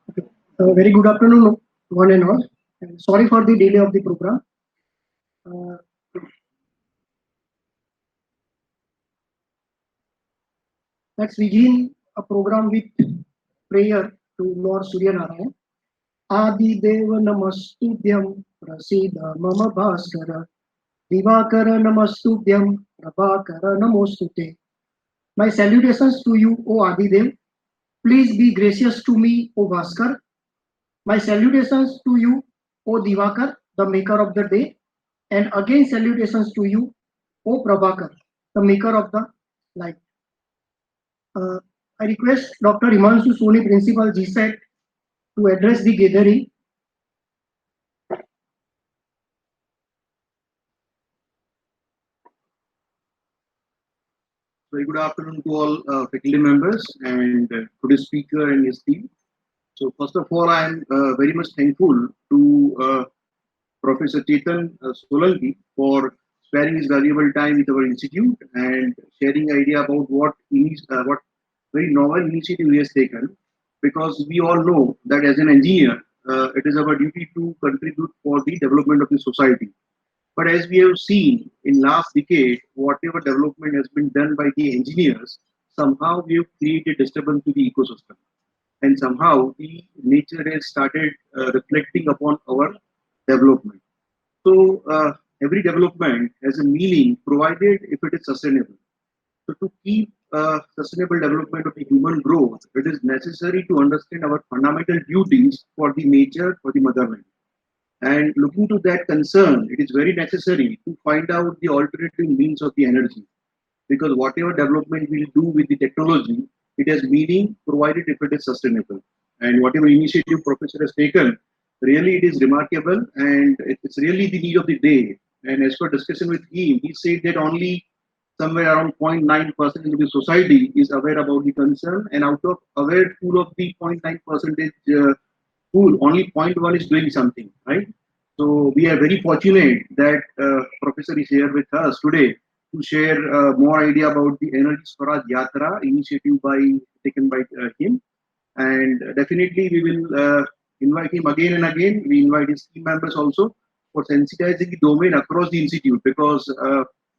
Okay. Very good afternoon, one and all. And sorry for the delay of the program. Uh, let's begin a program with prayer to Lord Surya Narayan. Adi Deva Namastudyam Prasida Mama Bhaskara Divakara Namastudyam Prabhakara Namostute. My salutations to you, O Adi Dev. Please be gracious to me, O Bhaskar. My salutations to you, O Divakar, the maker of the day. And again salutations to you, O Prabhakar, the maker of the light. Uh, I request Dr. Himanshu Soni, Principal GSET, to address the gathering. Very good afternoon to all faculty members and today's speaker and his team. So first of all, I am very much thankful to Professor Chetan Solanki for sparing his valuable time with our institute and sharing idea about what very novel initiative he has taken. Because we all know that as an engineer, it is our duty to contribute for the development of the society. But as we have seen in last decade, whatever development has been done by the engineers, somehow we have created disturbance to the ecosystem. And somehow the nature has started reflecting upon our development. So every development has a meaning provided if it is sustainable. So to keep sustainable development of the human growth, it is necessary to understand our fundamental duties for the nature, for the motherland. And looking to that concern, it is very necessary to find out the alternative means of the energy. Because whatever development we'll do with the technology, it has meaning provided if it is sustainable. And whatever initiative professor has taken, really it is remarkable and it's really the need of the day. And as per discussion with him, he said that only somewhere around 0.9% of the society is aware about the concern, and out of aware pool of the 0.9 percentage pool, only zero point 0.1 is doing something, right? So we are very fortunate that Professor is here with us today to share more idea about the Energy Swaraj Yatra initiative taken by him. And definitely we will invite him again and again. We invite his team members also for sensitizing the domain across the institute because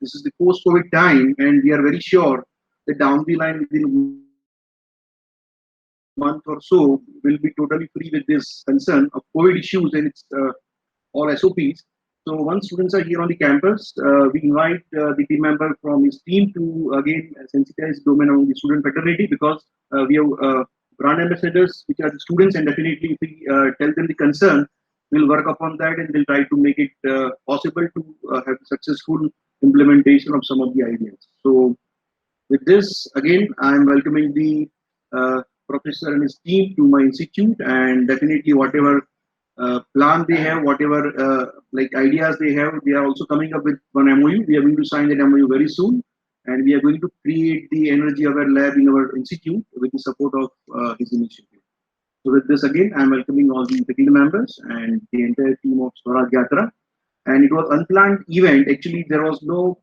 this is the post-COVID time, and we are very sure that down the line within a month or so will be totally free with this concern of COVID issues and its all SOPs. So once students are here on the campus, we invite the team member from his team to again sensitize domain on the student fraternity because we have brand ambassadors which are the students, and definitely if we tell them the concern, we'll work upon that and we'll try to make it possible to have successful implementation of some of the ideas. So with this, again, I'm welcoming the professor and his team to my institute, and definitely whatever plan they have, whatever like ideas they are also coming up with one MOU. We are going to sign that MOU very soon, and we are going to create the Energy Aware Lab in our institute with the support of his initiative. So with this, again, I'm welcoming all the faculty members and the entire team of Swaraj Yatra. And it was unplanned event. Actually, there was no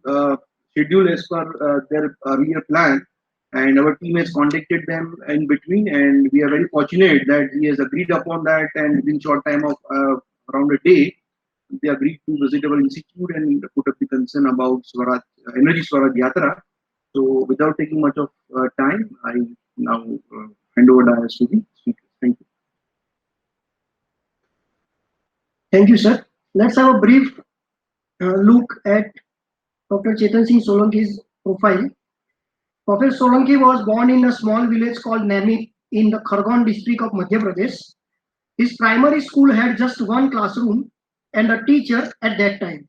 schedule as per their earlier plan, and our team has contacted them in between, and we are very fortunate that he has agreed upon that, and within short time of around a day, they agreed to visit our institute and put up the concern about Swaraj, Energy Swaraj Yatra. So without taking much of time, I now hand over the to the speaker. Thank you. Thank you, sir. Let's have a brief look at Dr. Chetan Singh Solanki's profile. Professor Solanki was born in a small village called Naimit in the Khargone district of Madhya Pradesh. His primary school had just one classroom and a teacher at that time.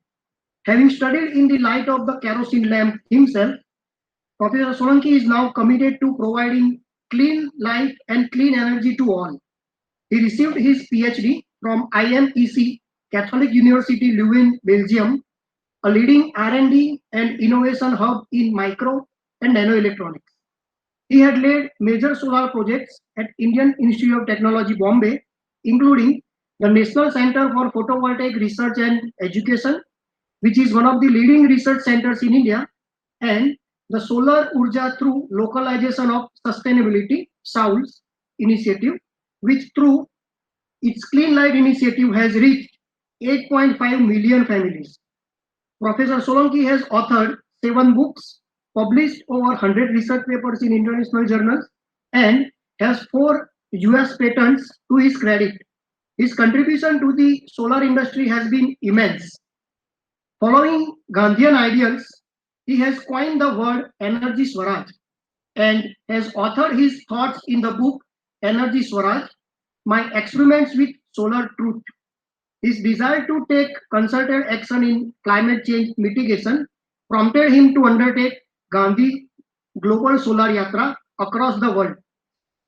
Having studied in the light of the kerosene lamp himself, Professor Solanki is now committed to providing clean light and clean energy to all. He received his PhD from IMEC, Catholic University Leuven, Belgium, a leading R&D and innovation hub in micro and nanoelectronics. He had led major solar projects at Indian Institute of Technology, Bombay, including the National Center for Photovoltaic Research and Education, which is one of the leading research centers in India, and the Solar Urja through Localization of Sustainability, SOULS initiative, which through its Clean Light initiative has reached 8.5 million families. Professor Solanki has authored 7 books, published over 100 research papers in international journals, and has 4 US patents to his credit. His contribution to the solar industry has been immense. Following Gandhian ideals, he has coined the word energy Swaraj and has authored his thoughts in the book Energy Swaraj, My Experiments with Solar Truth. His desire to take concerted action in climate change mitigation prompted him to undertake Gandhi Global Solar Yatra across the world.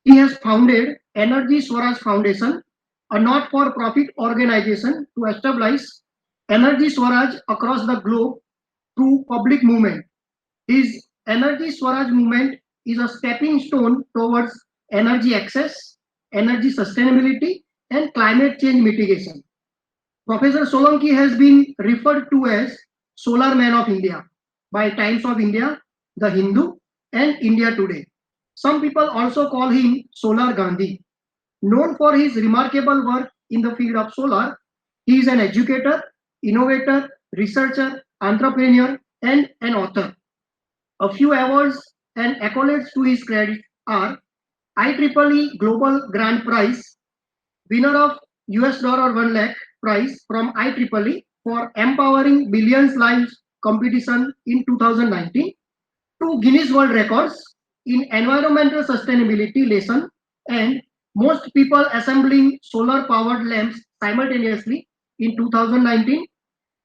He has founded Energy Swaraj Foundation, a not-for-profit organization to establish Energy Swaraj across the globe through public movement. His Energy Swaraj movement is a stepping stone towards energy access, energy sustainability, and climate change mitigation. Professor Solanki has been referred to as Solar Man of India by Times of India, The Hindu, and India Today. Some people also call him Solar Gandhi. Known for his remarkable work in the field of solar, he is an educator, innovator, researcher, entrepreneur, and an author. A few awards and accolades to his credit are IEEE Global Grand Prize, winner of $1 lakh prize from IEEE for empowering billions lives competition in 2019, two Guinness World Records in environmental sustainability lesson, and most people assembling solar powered lamps simultaneously in 2019,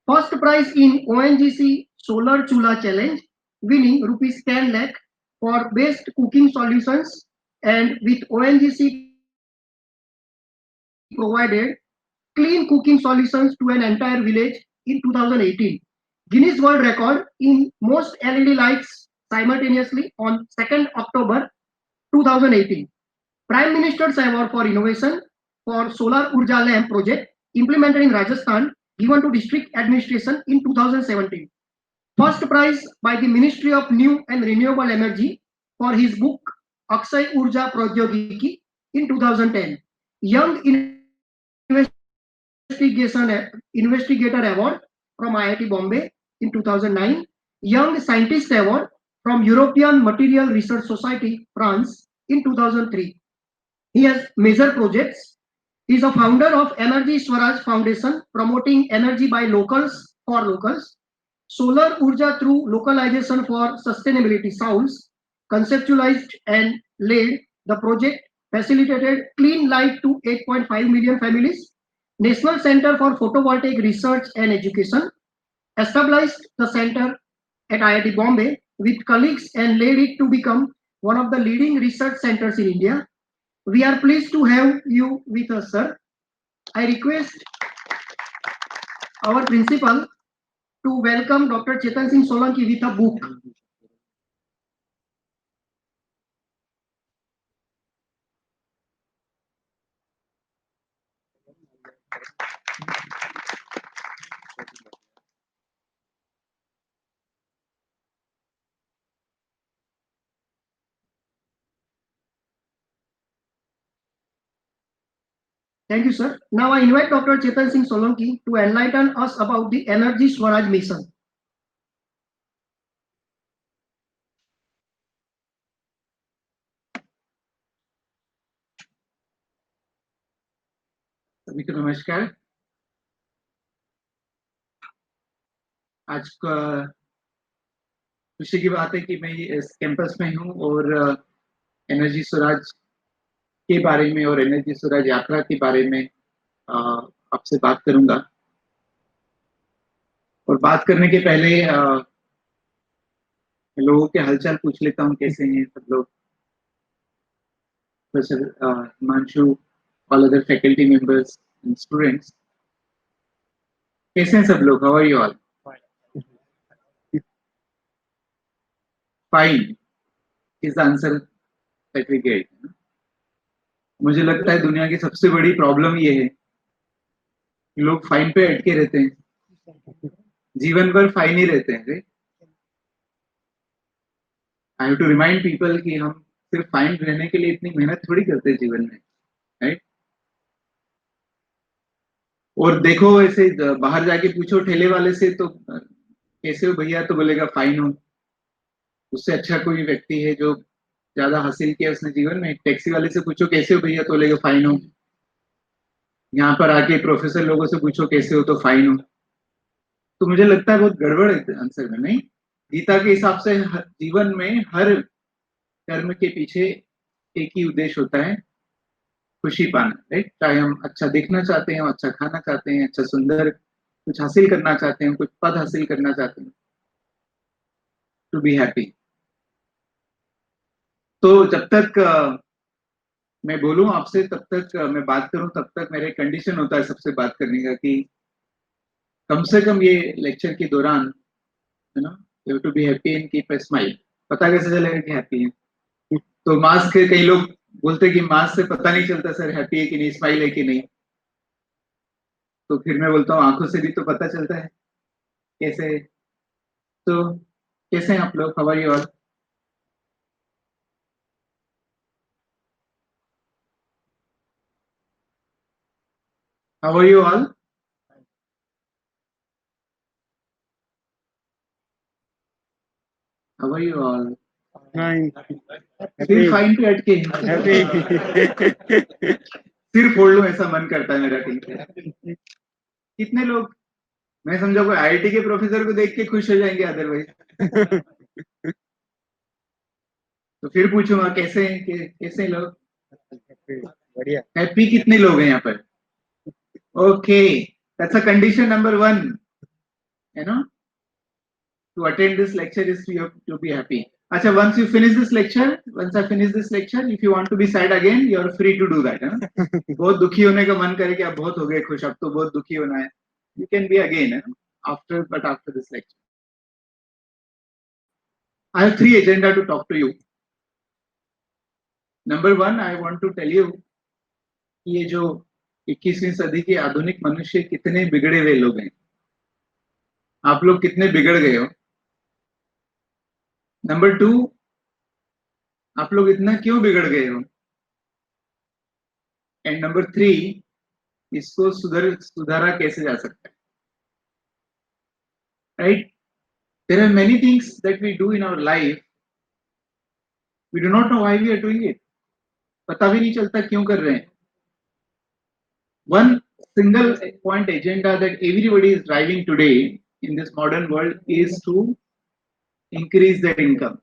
first prize in ONGC Solar Chula Challenge, winning rupees 10 lakh for best cooking solutions, and with ONGC provided clean cooking solutions to an entire village in 2018. Guinness World Record in most LED lights simultaneously on 2nd October 2018. Prime Minister's Award for Innovation for Solar Urja Lamp project implemented in Rajasthan given to district administration in 2017. First prize by the Ministry of New and Renewable Energy for his book Akshay Urja Pradyogiki in 2010. Young Investigator Award from IIT Bombay in 2009. Young Scientist Award from European Material Research Society, France in 2003. He has major projects. He is a founder of Energy Swaraj Foundation, promoting energy by locals for locals. Solar Urja through localization for sustainability Souls, conceptualized and led the project, facilitated clean light to 8.5 million families. National Center for Photovoltaic Research and Education, established the center at IIT Bombay with colleagues and led it to become one of the leading research centers in India. We are pleased to have you with us, sir. I request our principal to welcome Dr. Chetan Singh Solanki with a book. Thank you, sir. Now I invite Dr. Chetan Singh Solanki to enlighten us about the Energy Swaraj mission. सभी को नमस्कार। आज का खुशी की बात है कि मैं इस कैंपस में हूँ और एनर्जी स्वराज के बारे में और एनर्जी स्वराज यात्रा के बारे में आपसे बात करूंगा। और बात करने के पहले लोगों के हालचाल पूछ लेता हूँ, कैसे हैं सब लोग। Professor Himanshu, all other faculty members and students, कैसे हैं सब लोग? How are you all? Fine is the answer that we get. मुझे लगता है दुनिया की सबसे बड़ी प्रॉब्लम ये है कि लोग फाइन पे अटके रहते हैं, जीवन भर फाइन ही रहते हैं। I have to remind people कि हम सिर्फ फाइन रहने के लिए इतनी मेहनत थोड़ी करते हैं जीवन में। राइट। और देखो ऐसे बाहर जाके पूछो ठेले वाले से तो कैसे हो भैया, तो बोलेगा फाइन हो। उससे अच्छा कोई व्यक्ति है जो ज्यादा हासिल किया उसने जीवन में? टैक्सी वाले से पूछो कैसे हो भैया, तो बोलेगा फाइन हो। यहाँ पर आके प्रोफेसर लोगों से पूछो कैसे हो, तो फाइन हो। तो मुझे लगता है बहुत गड़बड़ है आंसर में, नहीं? गीता के हिसाब से जीवन में हर कर्म के पीछे एक ही उद्देश्य होता है, खुशी पाना, राइट। चाहे हम अच्छा दिखना चाहते हैं, अच्छा खाना चाहते हैं, अच्छा सुंदर कुछ हासिल करना चाहते हैं, कुछ पद हासिल करना चाहते हैं, टू बी हैप्पी। तो जब तक मैं बोलूं आपसे, तब तक मैं बात करूं, तब तक मेरे कंडीशन होता है सबसे बात करने का कि कम से कम ये लेक्चर के दौरान, है ना, you to be happy and keep a smile. पता कैसे चलेगा कि हैप्पी है? तो मास्क के कई लोग बोलते हैं कि मास्क से पता नहीं चलता सर हैप्पी है कि नहीं, स्माइल है कि नहीं। तो फिर मैं बोलता हूँ आंखों से भी तो पता चलता है कैसे। तो कैसे हैं आप लोग? How are you all? How are you all? How are you all? Fine. सिर्फ फाइन पे अटके? Happy. सिर फोड़ लूं ऐसा मन करता है मेरा। ठीक है, कितने लोग, मैं समझा कोई आईआईटी के प्रोफेसर को देख के खुश हो जाएंगे, अदरवाइज तो फिर पूछूंगा कैसे हैं कैसे हैं लोग? बढ़िया। हैप्पी कितने लोग हैं यहाँ पर? Okay, that's a condition number 1, है ना, to attend this lecture is to be happy. अच्छा, once you finish this lecture, once I finish this lecture, if you want to be sad again, you are free to do that, है ना? बहुत दुखी होने का मन करे कि आप बहुत हो गए खुश, अब तो बहुत दुखी होना है, you can be again, है ना? After this lecture, I have 3 agenda to talk to you. Number 1, I want to tell you कि ये जो 21वीं सदी के आधुनिक मनुष्य कितने बिगड़े हुए लोग हैं, आप लोग कितने बिगड़ गए हो। नंबर 2, आप लोग इतना क्यों बिगड़ गए हो। एंड नंबर 3, इसको सुधारा कैसे जा सकता है, right. There are many things that we do in our life, we do not know why we are doing it, पता भी नहीं चलता क्यों कर रहे हैं। One single point agenda that everybody is driving today in this modern world is to increase their income.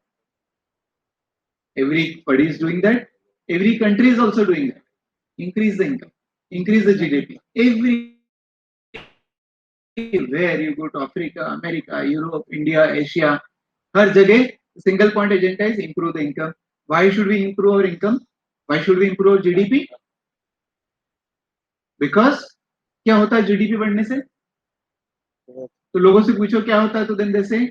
Everybody is doing that. Every country is also doing that. Increase the income, increase the GDP. Everywhere you go to Africa, America, Europe, India, Asia, हर जगह single point agenda is improve the income. Why should we improve our income? Why should we improve GDP? Because क्या होता है GDP बढ़ने से? तो लोगों से पूछो क्या होता है, तो दिन से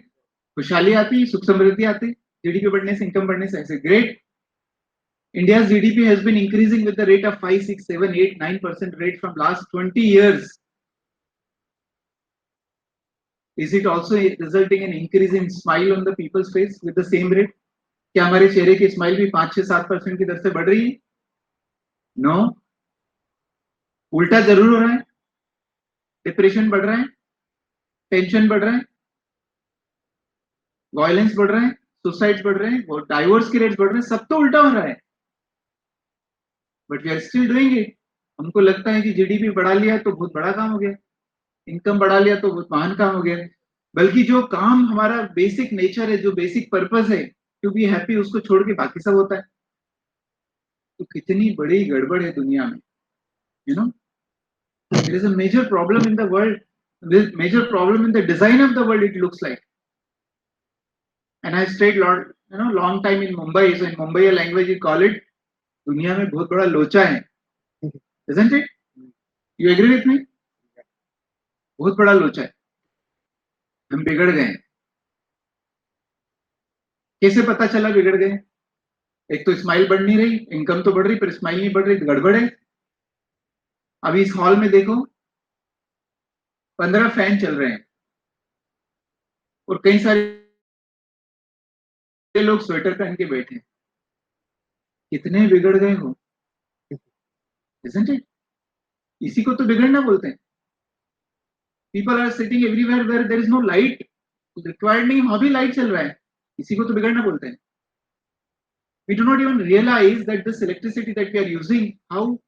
खुशहाली आती, सुख समृद्धि आती, GDP बढ़ने से, इनकम बढ़ने से। ऐसे great, India's GDP has been increasing with the rate of 5, 6, 7, 8, 9% rate from last 20 years. Is it also resulting in increase in smile on the people's face with the same rate? क्या हमारे चेहरे की smile भी 5, 6, 7% की दर से बढ़ रही है? नो, उल्टा जरूर हो रहा है। डिप्रेशन बढ़ रहा है, टेंशन बढ़ रहा है, वायलेंस बढ़ रहा है, सुसाइड बढ़ रहे हैं, डाइवोर्स के रेट बढ़ रहे हैं, सब तो उल्टा हो रहा है। But we are still doing it. हमको लगता है कि जीडीपी बढ़ा लिया तो बहुत बड़ा काम हो गया, इनकम बढ़ा लिया तो बहुत महान काम हो गया। बल्कि जो काम हमारा बेसिक नेचर है, जो बेसिक पर्पस है टू बी हैप्पी, उसको छोड़ के बाकी सब होता है। तो कितनी बड़ी गड़बड़ है दुनिया में, you know. There is a major problem in the world, major problem in the design of the world, it looks like. And I stayed long time in Mumbai, so in Mumbai language you call it, दुनिया में बहुत बड़ा लोचा है, isn't it? You agree with me? बहुत बड़ा लोचा है, हम बिगड़ गए। कैसे पता चला बिगड़ गए? एक तो स्माइल बढ़ नहीं रही, इनकम तो बढ़ रही पर स्माइल नहीं बढ़ रही, तो गड़बड़ है। अभी इस हॉल में देखो 15 फैन चल रहे हैं और कई सारे लोग स्वेटर पहन के बैठे हैं। कितने बिगड़ गए हो, isn't it? इसी को तो बिगड़ना बोलते हैं. People are sitting everywhere where there is no light required नहीं, वहां भी लाइट चल रहा है, इसी को तो बिगड़ना बोलते हैं. We do not even realize that this electricity that we are using, how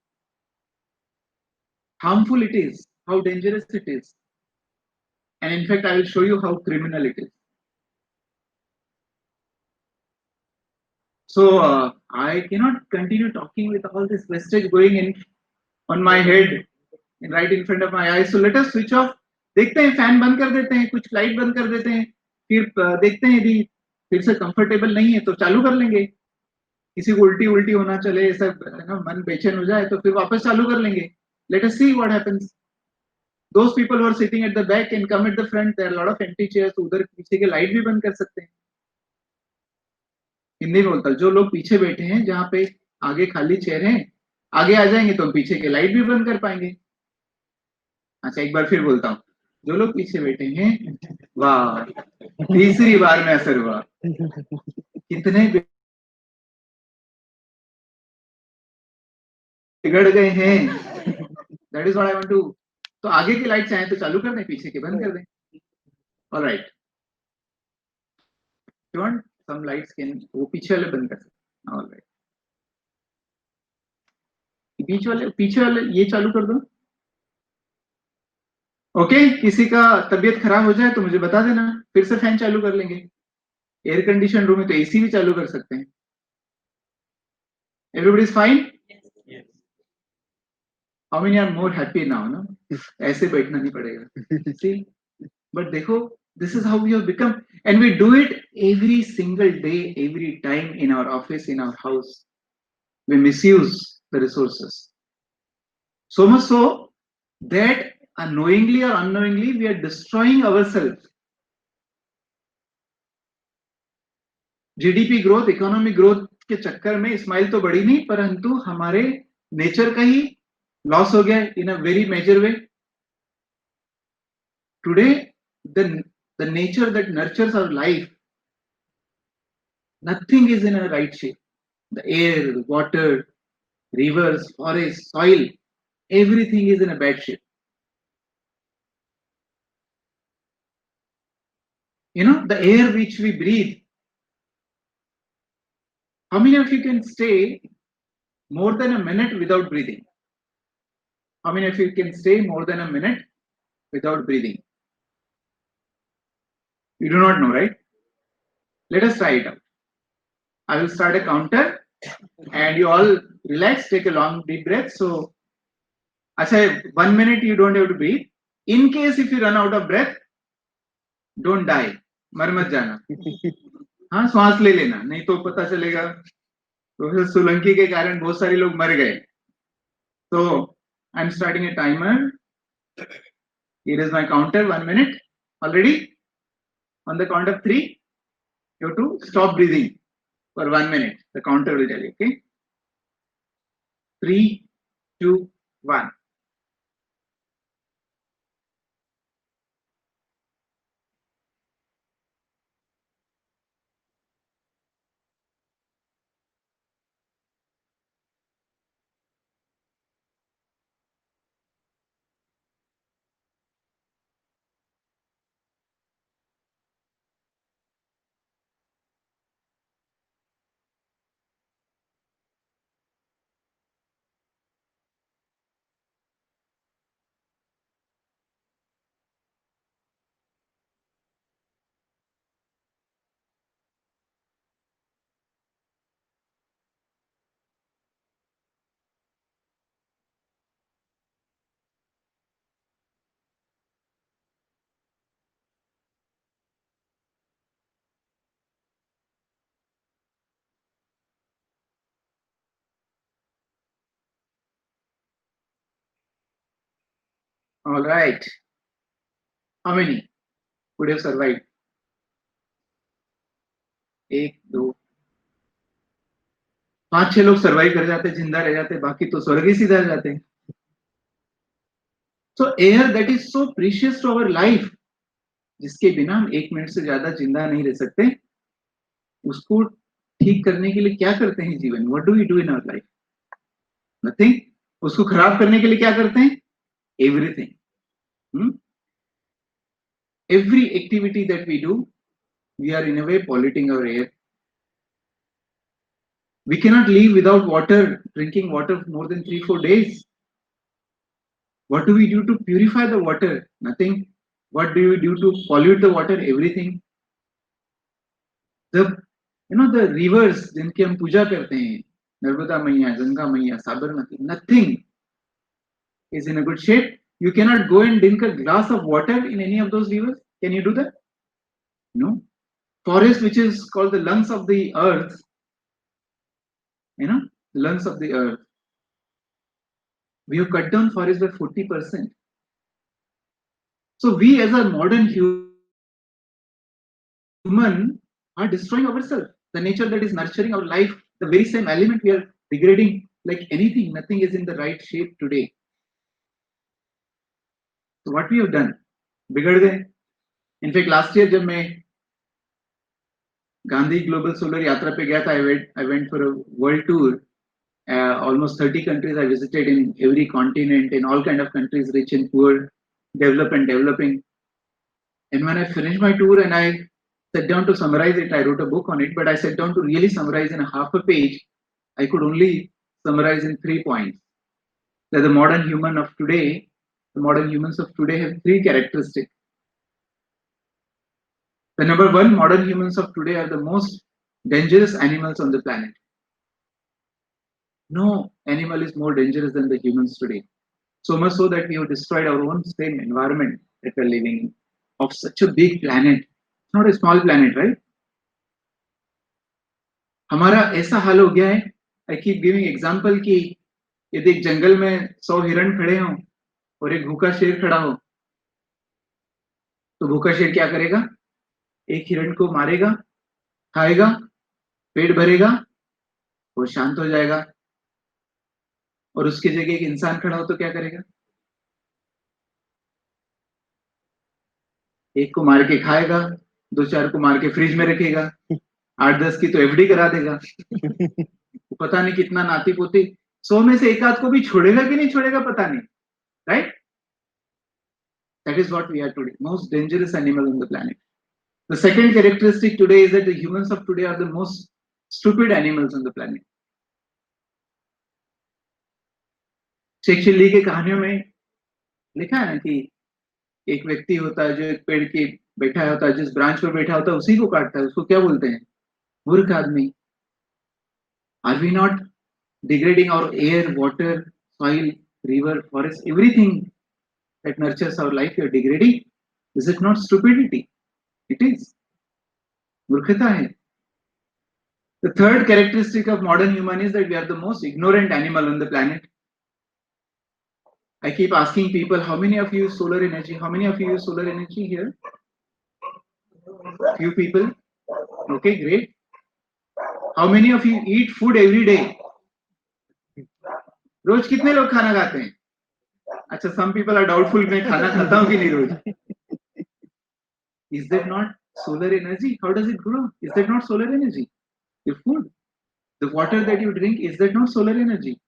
harmful it is, how dangerous it is. And in fact, I will show you how criminal it is. So I cannot continue talking with all this wastage going in on my head and right in front of my eyes. So let us switch off. देखते हैं, fan बंद कर देते हैं, कुछ light बंद कर देते हैं, फिर देखते हैं यदि फिर से कंफर्टेबल नहीं है तो चालू कर लेंगे. किसी को उल्टी उल्टी होना चले, सब ना मन बेचैन हो जाए तो फिर वापस चालू कर लेंगे. Let us see what happens. Those people who are sitting at the back can come at the front. There are a lot of empty chairs. उधर पीछे के लाइट भी बंद कर सकते हैं. हिंदी में बोलता, जो लोग पीछे बैठे हैं, जहाँ पे आगे खाली चेयर है, आगे आ जाएंगे तो हम पीछे के लाइट भी बंद कर पाएंगे. अच्छा, एक बार फिर बोलता हूँ, जो लोग पीछे बैठे हैं, वाह, तीसरी बार में असर हुआ. कितने बिगड़ गए हैं. That is what I want to. तो आगे की लाइट चाहे तो चालू कर दें, पीछे के बंद कर दें. All right. You want some lights can वो पीछे वाले बंद कर सकते. All right. पीछे वाले ये चालू कर दो. ओके, किसी का तबीयत खराब हो जाए तो मुझे बता देना, फिर से फैन चालू कर लेंगे. एयर कंडीशन रूम में तो एसी भी चालू कर सकते हैं. Everybody is fine? Yes. How many are more happy now? No, ऐसे बैठना नहीं पड़ेगा. See, but देखो, this is how we have become, and we do it every single day, every time in our office, in our house. We misuse the resources. So much so that unknowingly or unknowingly we are destroying ourselves. GDP growth, economic growth के चक्कर में smile तो बढ़ी नहीं, परंतु हमारे nature का ही loss हो गया in a very major way. Today, the nature that nurtures our life, nothing is in a right shape. The air, the water, rivers, forests, soil, everything is in a bad shape. You know, the air which we breathe. How many of you can stay more than a minute without breathing? How many of you can stay more than a minute without breathing? You do not know, right? Let us try it out. I will start a counter and you all relax, take a long deep breath. So, Acha, 1 minute you don't have to breathe. In case if you run out of breath, don't die. मर मत जाना. हाँ, श्वास ले लेना, नहीं तो पता चलेगा प्रोफेसर सोलंकी के कारण बहुत सारे लोग मर गए. So, I'm starting a timer. Here is my counter, 1 minute. Already? On the count of 3, you have to stop breathing for 1 minute. The counter will tell you, okay? 3, 2, 1. All right. How many would have survived? 1, 2, 5-6 लोग survive कर जाते, जिंदा रह जाते, बाकी तो स्वर्ग ही सीधा जाते हैं. So air that is so precious to our life, जिसके बिना हम 1 मिनट से ज्यादा जिंदा नहीं रह सकते, उसको ठीक करने के लिए क्या करते हैं जीवन? What do we do in our life? Nothing. उसको खराब करने के लिए क्या करते हैं? Everything. Every activity that we do, we are in a way polluting our air. We cannot live without water, drinking water for more than 3-4 days. What do we do to purify the water? Nothing. What do we do to pollute the water? Everything. The the rivers जिनकी हम पूजा करते हैं, नर्मदा मैया, गंगा मैया, Sabarmati, nothing is in a good shape. You cannot go and drink a glass of water in any of those rivers. Can you do that? No. Forest, which is called the lungs of the earth, lungs of the earth. We have cut down forest by 40%. So we as a modern human are destroying ourselves. The nature that is nurturing our life, the very same element we are degrading like anything. Nothing is in the right shape today. So what we have done? बिगड़ गए. In fact, last year जब मैं Gandhi global solar यात्रा पे गया था, I went for a world tour. Almost 30 countries I visited in every continent, in all kind of countries, rich and poor, developed and developing. And when I finished my tour and I sat down to summarize it, I wrote a book on it, but I sat down to really summarize in a half a page. I could only summarize in 3 points. That the modern humans of today have 3 characteristics. The number 1, modern humans of today are the most dangerous animals on the planet. No animal is more dangerous than the humans today. So much so that we have destroyed our own same environment that we're living in, of such a big planet. It's not a small planet, right? हमारा ऐसा हाल हो गया है. I keep giving example कि यदि एक जंगल में 100 हिरण खड़े हों और एक भूखा शेर खड़ा हो, तो भूखा शेर क्या करेगा? एक हिरण को मारेगा, खाएगा, पेट भरेगा, वो शांत हो जाएगा. और उसकी जगह एक इंसान खड़ा हो तो क्या करेगा? एक को मार के खाएगा, 2-4 को मार के फ्रिज में रखेगा, 8-10 की तो एफडी करा देगा. पता नहीं कितना नाती पोती, 100 में से एक आध को भी छोड़ेगा कि नहीं छोड़ेगा पता नहीं, right? That is what we are today, most dangerous animal on the planet. The second characteristic today is that the humans of today are the most stupid animals on the planet. Shakespeare की कहानियों में लिखा है ना कि एक व्यक्ति होता है जो एक पेड़ के बैठा होता है, जिस ब्रांच पर बैठा होता है उसी को काटता है. उसको क्या बोलते हैं? मूर्ख आदमी. Are we not degrading our air, water, soil, river, forest, everything that nurtures our life? We are degrading. Is it not stupidity? It is. मूर्खता है. The third characteristic of modern human is that we are the most ignorant animal on the planet. I keep asking people, how many of you use solar energy? How many of you use solar energy here? Few people. Okay, great. How many of you eat food every day? रोज कितने लोग खाना खाते हैं? अच्छा, some people are doubtful मैं खाना खाता हूँ कि नहीं रोज. Is that not solar energy? How does it grow? Is that not solar energy? Your food, the water that you drink, is that not solar energy?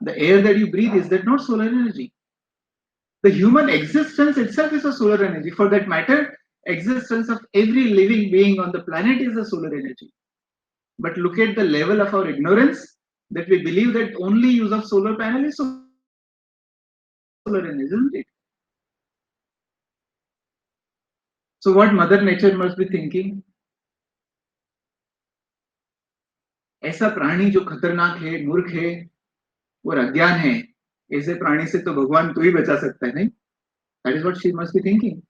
The air that you breathe, is that not solar energy? The human existence itself is a solar energy. For that matter, existence of every living being on the planet is a solar energy. But look at the level of our ignorance, that we believe that only use of solar panel is solar energy, isn't it? So what Mother Nature must be thinking? ऐसा प्राणी जो खतरनाक है, मूर्ख है और अज्ञान है, ऐसे प्राणी से तो भगवान तू ही बचा सकता है, नहीं? That is what she must be thinking.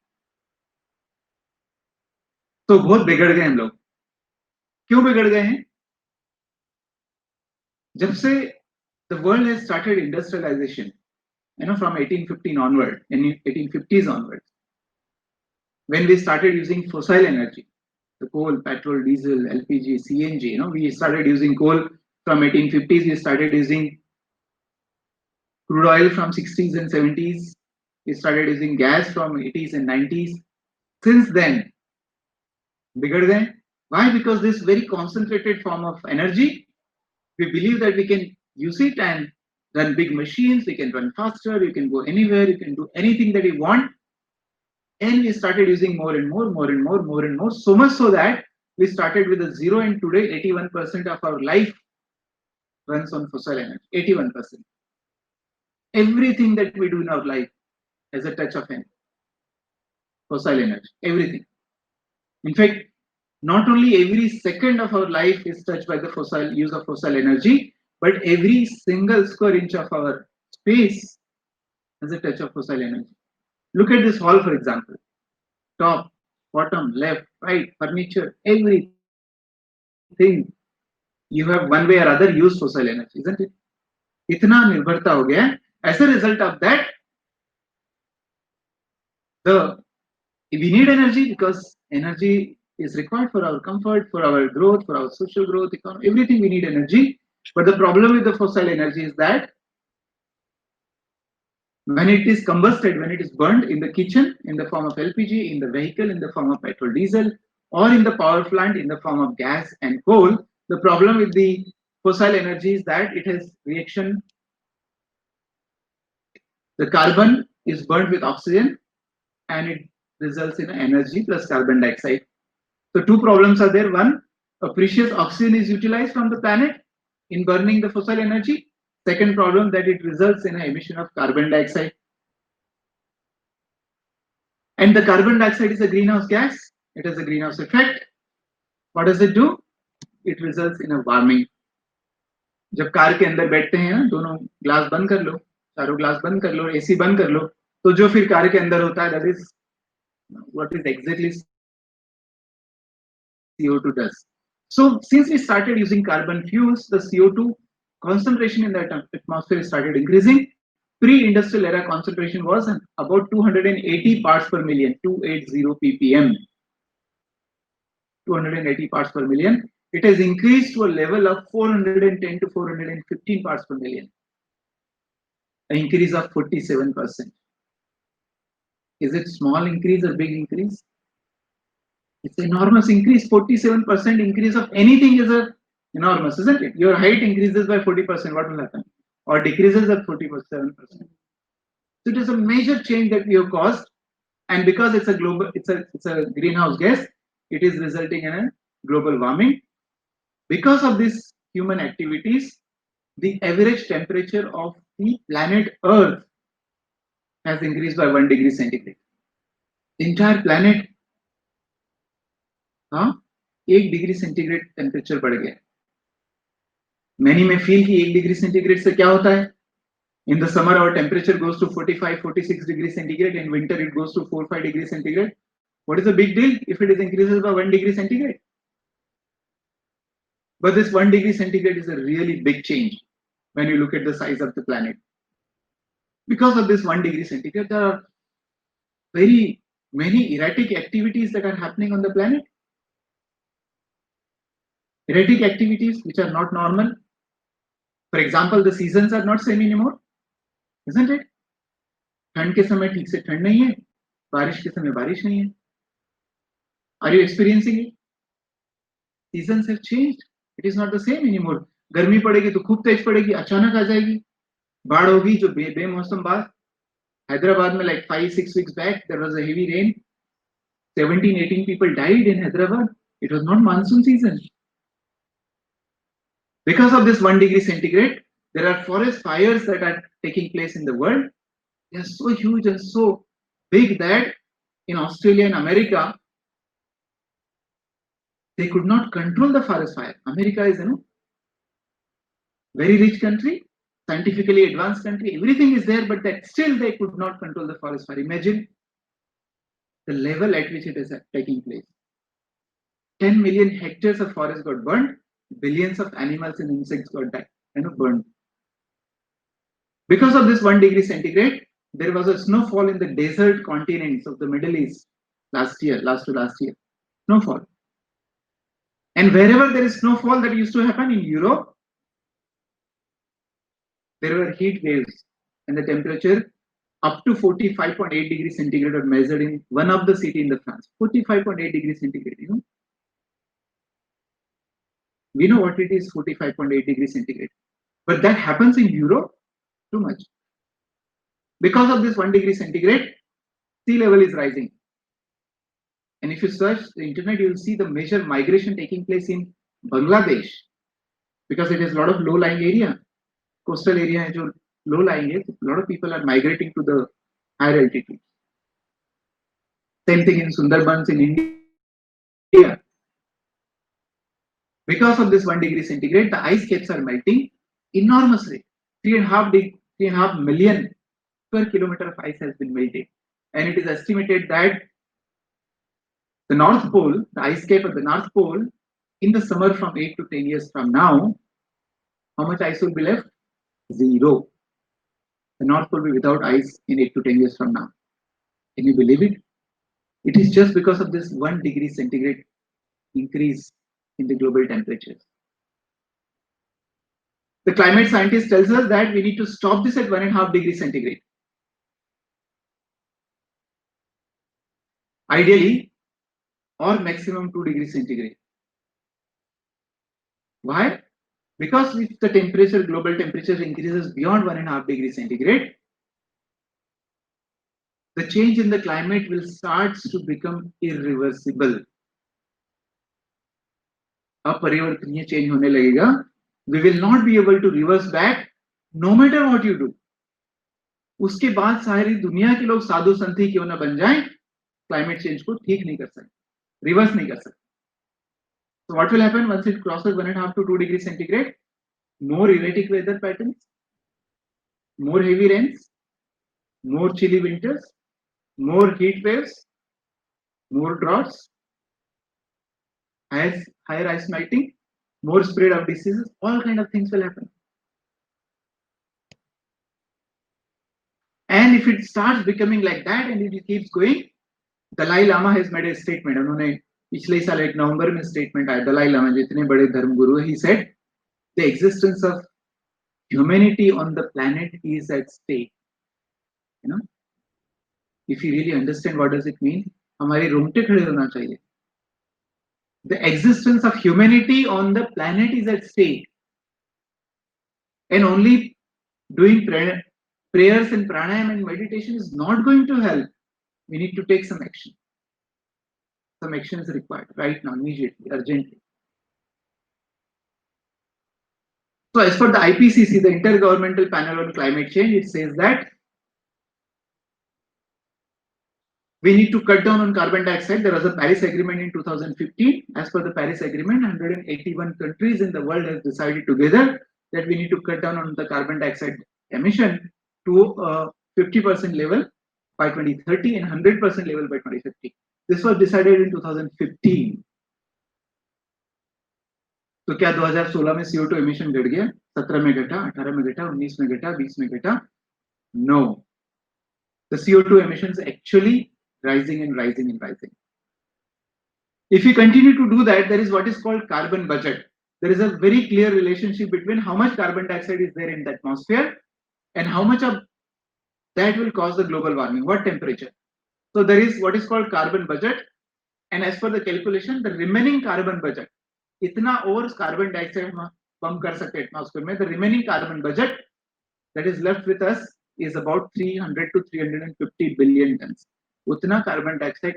तो बहुत बिगड़ गए हम लोग. क्यों बिगड़ गए हैं? जब से the world has started industrialization, from 1815 onward, in 1850s onwards, when we started using fossil energy, the coal, petrol, diesel, LPG, CNG, we started using coal from 1850s. We started using crude oil from 60s and 70s. We started using gas from 80s and 90s. Since then, bigger than. Why? Because this very concentrated form of energy, we believe that we can use it and run big machines, we can run faster, you can go anywhere, you can do anything that you want. And we started using more and more, so much so that we started with a zero, and today 81% of our life runs on fossil energy. 81%. Everything that we do in our life has a touch of fossil energy. Everything. In fact, not only every second of our life is touched by the use of fossil energy, but every single square inch of our space has a touch of fossil energy. Look at this hall, for example. Top, bottom, left, right, furniture, everything. You have one way or other used fossil energy, isn't it? इतना निर्भरता हो गया. As a result of that, we need energy because energy is required for our comfort, for our growth, for our social growth, economy, everything we need energy. But the problem with the fossil energy is that when it is combusted, when it is burned in the kitchen in the form of LPG, in the vehicle in the form of petrol, diesel, or in the power plant in the form of gas and coal, the problem with the fossil energy is that it has reaction. The carbon is burnt with oxygen and it results in energy plus carbon dioxide. So two problems are there. One, a precious oxygen is utilized from the planet in burning the fossil energy. Second problem, that it results in an emission of carbon dioxide. And the carbon dioxide is a greenhouse gas. It has a greenhouse effect. What does it do? It results in a warming. जब car के अंदर बैठते हैं ना, दोनों glass बंद कर लो, चारों ग्लास बंद कर लो, एसी बंद कर लो, तो जो फिर कार के अंदर होता है, that is what is exactly CO2 does. So since we started using carbon fuels, the CO2 concentration in the atmosphere started increasing. Pre-industrial era concentration was about 280 parts per million, 280 ppm. 280 parts per million. It has increased to a level of 410 to 415 parts per million. An increase of 47%. Is it small increase or big increase? It's an enormous increase. 47% increase of anything is enormous, isn't it? Your height increases by 40%, what will happen? Or decreases at 47%. So it is a major change that we have caused, and because it's a global, it's a greenhouse gas, it is resulting in a global warming. Because of these human activities, the average temperature of the planet Earth has increased by 1 degree centigrade. The entire planet, 1 degree centigrade temperature बढ़ गया. Many may feel कि 1 degree centigrade से क्या होता है? In the summer, our temperature goes to 45, 46 degrees centigrade. In winter, it goes to 4, 5 degrees centigrade. What is the big deal if it is increases by 1 degree centigrade? But this 1 degree centigrade is a really big change when you look at the size of the planet. Because of this 1 degree centigrade, there are very many erratic activities that are happening on the planet. Erratic activities which are not normal. For example, the seasons are not same anymore, isn't it? ठंड के समय ठीक से ठंड नहीं है, बारिश के समय बारिश नहीं है. Are you experiencing it? Seasons have changed. It is not the same anymore. गर्मी पड़ेगी तो खूब तेज पड़ेगी, अचानक आ जाएगी. बाढ़ होगी जो बेमौसम बात. Hyderabad में like 5-6 weeks back there was a heavy rain. 17-18 people died in Hyderabad. It was not monsoon season. Because of this 1 degree centigrade, there are forest fires that are taking place in the world. They are so huge and so big that in Australia and America, they could not control the forest fire. America is, very rich country, scientifically advanced country, everything is there, but that still they could not control the forest fire. Imagine the level at which it is taking place. 10 million hectares of forest got burned, billions of animals and insects got burned. Because of this 1 degree centigrade, there was a snowfall in the desert continents of the Middle East last to last year. Snowfall. And wherever there is snowfall, that used to happen in Europe, there were heat waves and the temperature up to 45.8 degrees centigrade were measured in one of the city in the France. 45.8 degrees centigrade, We know what it is, 45.8 degrees centigrade. But that happens in Europe, too much. Because of this 1 degree centigrade, sea level is rising. And if you search the internet, you will see the major migration taking place in Bangladesh, because it is a lot of low-lying area, coastal area है जो low-lying है. A lot of people are migrating to the higher altitude. Same thing in Sundarbans in India. Because of this 1 degree centigrade, the ice caps are melting enormously. 3.5 million square kilometer of ice has been melted, and it is estimated that the North Pole, the ice cap of the North Pole, in the summer from 8 to 10 years from now, how much ice will be left? Zero. The North Pole will be without ice in 8 to 10 years from now. Can you believe it? It is just because of this 1 degree centigrade increase in the global temperatures. The climate scientist tells us that we need to stop this at 1.5 degree centigrade. Ideally, or maximum 2 degrees centigrade. Why? Because if the temperature, global temperature increases beyond 1.5 degrees centigrade, the change in the climate will start to become irreversible. अपरिवर्तनीय change होने लगेगा. We will not be able to reverse back no matter what you do. उसके बाद सारी दुनिया के लोग साधु संत क्यों ना बन जाएं, climate change को ठीक नहीं कर सकते, reverse नहीं कर सकते. So what will happen once it crosses 1.5 to 2 degrees centigrade? More erratic weather patterns, more heavy rains, more chilly winters, more heat waves, more droughts, higher ice melting, more spread of diseases, all kind of things will happen. And if it starts becoming like that and it keeps going, Dalai Lama has made a statement. उन्होंने पिछले साल 1 नवंबर में statement आया. Dalai Lama जितने बड़े धर्मगुरु हैं, he said the existence of humanity on the planet is at stake. You know, if you really understand what does it mean, हमारे रोंगटे खड़े होना चाहिए. The existence of humanity on the planet is at stake, and only doing prayers and pranayam and meditation is not going to help. We need to take some action. Some action is required right now, immediately, urgently. So as per the IPCC, the Intergovernmental Panel on Climate Change, it says that we need to cut down on carbon dioxide. There was a Paris Agreement in 2015. As per the Paris Agreement, 181 countries in the world have decided together that we need to cut down on the carbon dioxide emission to a 50% level by 2030 and 100% level by 2050. This was decided in 2015. तो क्या 2016 में CO2 emission घट गया? 17 में घटा, 18 में घटा, 19 में घटा, 20 में घटा? No. The CO2 emissions actually rising and rising and rising. If we continue to do that, there is what is called carbon budget. There is a very clear relationship between how much carbon dioxide is there in the atmosphere and how much of that will cause the global warming, what temperature. So there is what is called carbon budget, and as per the calculation, the remaining carbon budget, itna और carbon dioxide हम pump कर सकते हैं atmosphere में, the remaining carbon budget that is left with us is about 300 to 350 billion tons. उतना carbon dioxide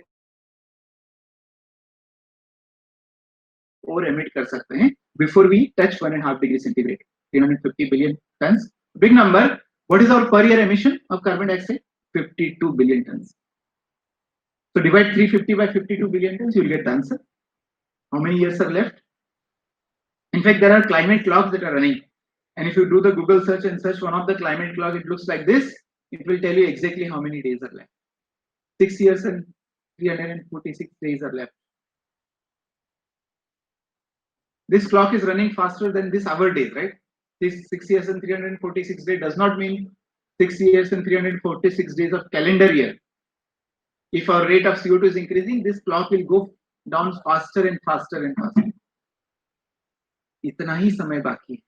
और emit कर सकते हैं before we touch 1.5 degree centigrade. 350 billion tons, big number. What is our per year emission of carbon dioxide? 52 billion tons. So divide 350 by 52 billion tons, you will get the answer. How many years are left? In fact, there are climate clocks that are running. And if you do the Google search and search one of the climate clock, it looks like this. It will tell you exactly how many days are left. 6 years and 346 days are left. This clock is running faster than this our days, right? This 6 years and 346 days does not mean 6 years and 346 days of calendar year. If our rate of CO2 is increasing, this clock will go down faster and faster and faster. इतना ही समय बाकी.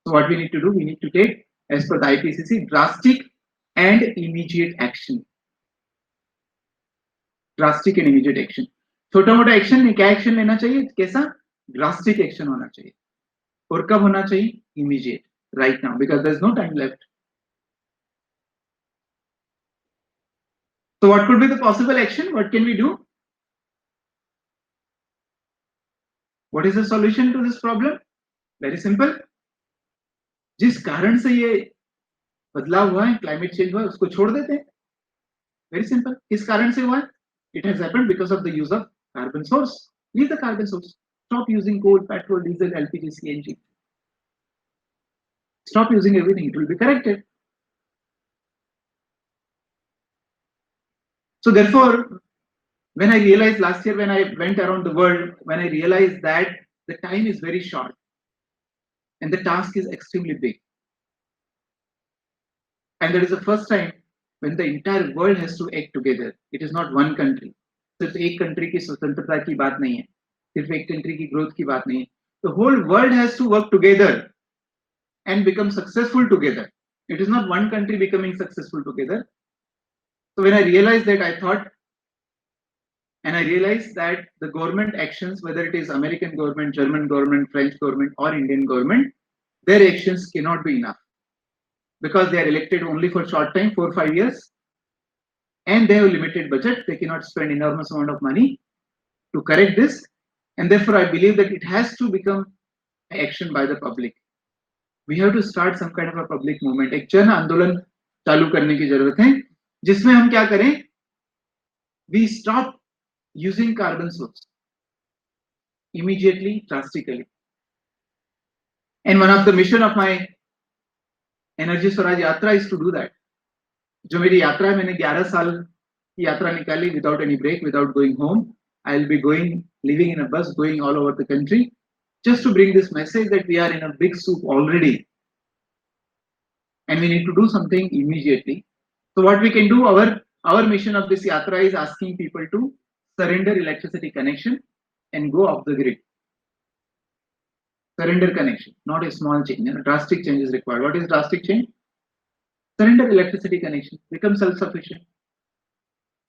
So what we need to do? We need to take, as per the IPCC, drastic and immediate action. Drastic and immediate action. छोटा मोटा action में क्या action लेना चाहिए? कैसा? ड्रास्टिक एक्शन होना चाहिए. और कब होना चाहिए? Immediate. right now because there's no time left. So what could be the possible action? What can we do? What is the solution to this problem? Very simple. जिस कारण से ये बदलाव हुआ है, क्लाइमेट चेंज हुआ है, उसको छोड़ देते हैं. Very simple. किस कारण से हुआ है? It has happened because of the use of carbon source. Leave the carbon source. Stop using coal, petrol, diesel, LPG, CNG. Stop using everything. It will be corrected. So therefore, when I realized last year, when I went around the world, when I realized that the time is very short and the task is extremely big. And that is the first time when the entire world has to act together. It is not one country. सिर्फ एक country की स्वतंत्रता की बात नहीं है, सिर्फ एक country की growth की बात नहीं है. The whole world has to work together and become successful together. It is not one country becoming successful together. So when I realized that, I thought, and I realized that the government actions, whether it is American government, German government, French government, or Indian government, their actions cannot be enough because they are elected only for short time, 4 or 5 years, and they have limited budget. They cannot spend enormous amount of money to correct this, and therefore I believe that it has to become action by the public. We have to start some kind of a public movement. एक जन आंदोलन चालू करने की जरूरत है जिसमें हम क्या करें? We stop using carbon source immediately, drastically. And one of the mission of my Energy Swaraj Yatra is to do that. जो मेरी यात्रा है, मैंने 11 साल की यात्रा निकाली without any break, without going home. I'll be going, living in a bus, going all over the country, just to bring this message that we are in a big soup already, and we need to do something immediately. So what we can do, our mission of this yatra is asking people to surrender electricity connection and go off the grid. Surrender connection, not a small change. A drastic change is required. What is drastic change? Surrender electricity connection, become self-sufficient.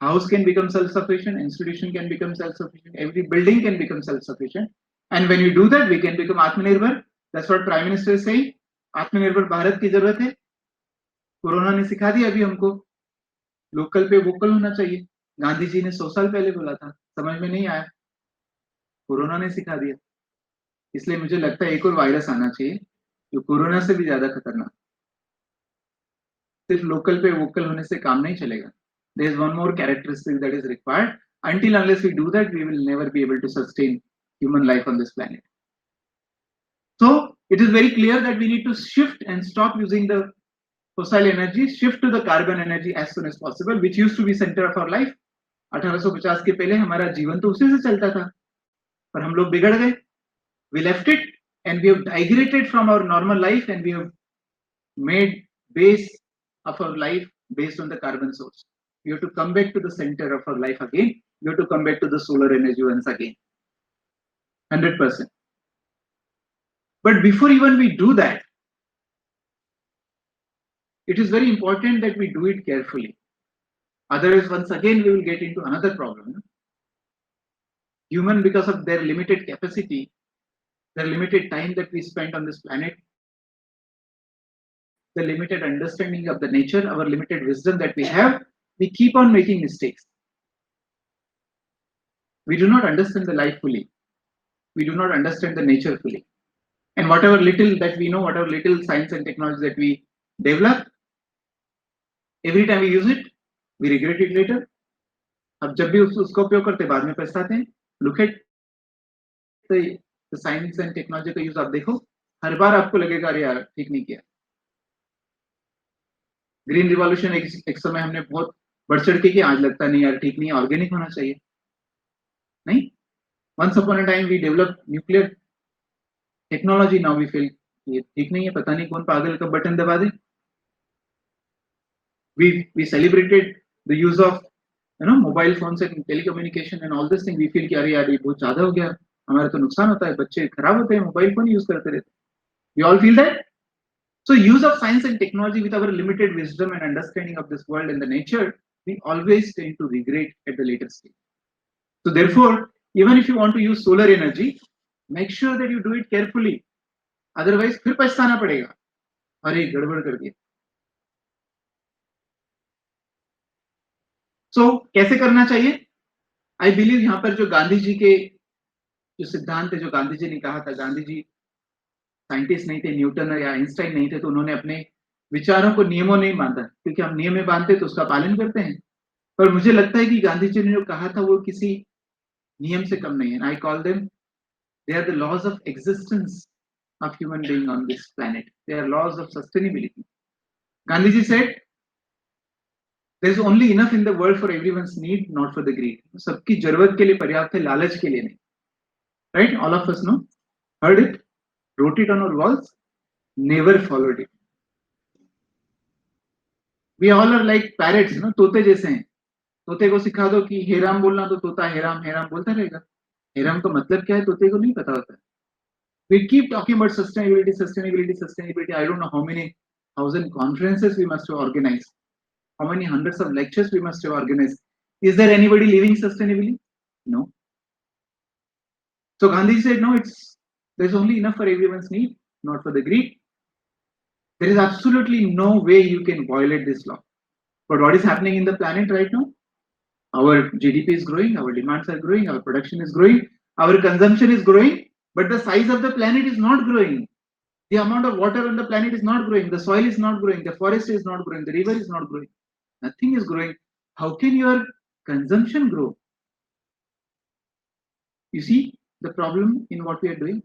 House can become self-sufficient, institution can become self-sufficient, every building can become self-sufficient. And when we do that, we can become Atmanirbhar. That's what Prime Minister is saying. Atmanirbhar Bharat की जरूरत है. Corona ने सिखा दिया अभी हमको, local पे vocal होना चाहिए. गांधी जी ने 100 साल पहले बोला था, समझ में नहीं आया. कोरोना ने सिखा दिया. इसलिए मुझे लगता है एक और वायरस आना चाहिए जो कोरोना से भी ज्यादा खतरनाक. सिर्फ लोकल पे वोकल होने से काम नहीं चलेगा. There is one more characteristic that is required. Until unless we do that, we will never be able to sustain human life on this planet. So it is very clear that we need to shift and stop using the fossil energy, shift to the carbon energy as soon as possible, which used to be center of our life. 1850 के पहले हमारा जीवन तो उसी से चलता था, पर हम लोग बिगड़ गए. We left it and we have digressed from our normal life and we have made base of our life based on the carbon source. We have to come back to the center of our life again. We have to come back to the solar energy once again. 100%. But before even we do that, it is very important that we do it carefully. Otherwise, once again, we will get into another problem. Human, because of their limited capacity, their limited time that we spend on this planet, the limited understanding of the nature, our limited wisdom that we have, we keep on making mistakes. We do not understand the life fully. We do not understand the nature fully. And whatever little that we know, whatever little science and technology that we develop, every time we use it, we regret it later. अब जब भी उसका उपयोग करते बाद में पछताते हैं. Look at the science and technology का यूज आप देखो, हर बार आपको लगेगा अरे यार ठीक नहीं किया. ग्रीन रिवॉल्यूशन एक समय हमने बहुत बढ़ चढ़ के किया, आज लगता नहीं यार ठीक नहीं, ऑर्गेनिक होना चाहिए. नहीं, once upon a time we developed nuclear technology, now we feel ये ठीक नहीं है, पता नहीं कौन पागल का बटन दबा दे. We celebrated the use of mobile phones and telecommunication and all this thing. We feel कि अरे यार ये बहुत ज्यादा हो गया, हमारा तो नुकसान होता है, बच्चे खराब होते हैं, मोबाइल फोन यूज करते रहते. We all feel that. So use of science and technology with our limited wisdom and understanding of this world and the nature, we always tend to regret at the later stage. So therefore, even if you want to use solar energy, make sure that you do it carefully. Otherwise, फिर पछताना पड़ेगा. अरे गड़बड़ कर दिया। सो कैसे करना चाहिए? आई बिलीव यहाँ पर जो गांधी जी के जो सिद्धांत है, जो गांधी जी ने कहा था, गांधी जी साइंटिस्ट नहीं थे, न्यूटन या आइंस्टाइन नहीं थे, तो उन्होंने अपने विचारों को नियमों नहीं बांधा, क्योंकि हम नियम में बांधते तो उसका पालन करते हैं। पर मुझे लगता है कि गांधी जी ने जो कहा था वो किसी नियम से कम नहीं है। I call them, they are the laws of existence of human being on this planet. They are laws of sustainability. Gandhi ji said, there is only enough in the world for everyone's need, not for the greed. सबकी जरूरत के लिए पर्याप्त है, लालच के लिए नहीं. Right? All of us know, heard it, wrote it on our walls, never followed it. We all are like parrots, no? तोते जैसे हैं. तोते को सिखा दो कि हेराम बोलना, तो तोता हेराम हेराम बोलता रहेगा. हेराम का मतलब क्या है तोते को नहीं पता होता. We keep talking about sustainability, sustainability, sustainability. I don't know how many thousand conferences we must have organized, how many hundreds of lectures we must have organized. Is there anybody living sustainably? No. So Gandhi said, no, there's only enough for everyone's need, not for the greed. There is absolutely no way you can violate this law. But what is happening in the planet right now? Our GDP is growing, our demands are growing, our production is growing, our consumption is growing, but the size of the planet is not growing. The amount of water on the planet is not growing, the soil is not growing, the forest is not growing, the river is not growing. Nothing is growing. How can your consumption grow? You see the problem in what we are doing?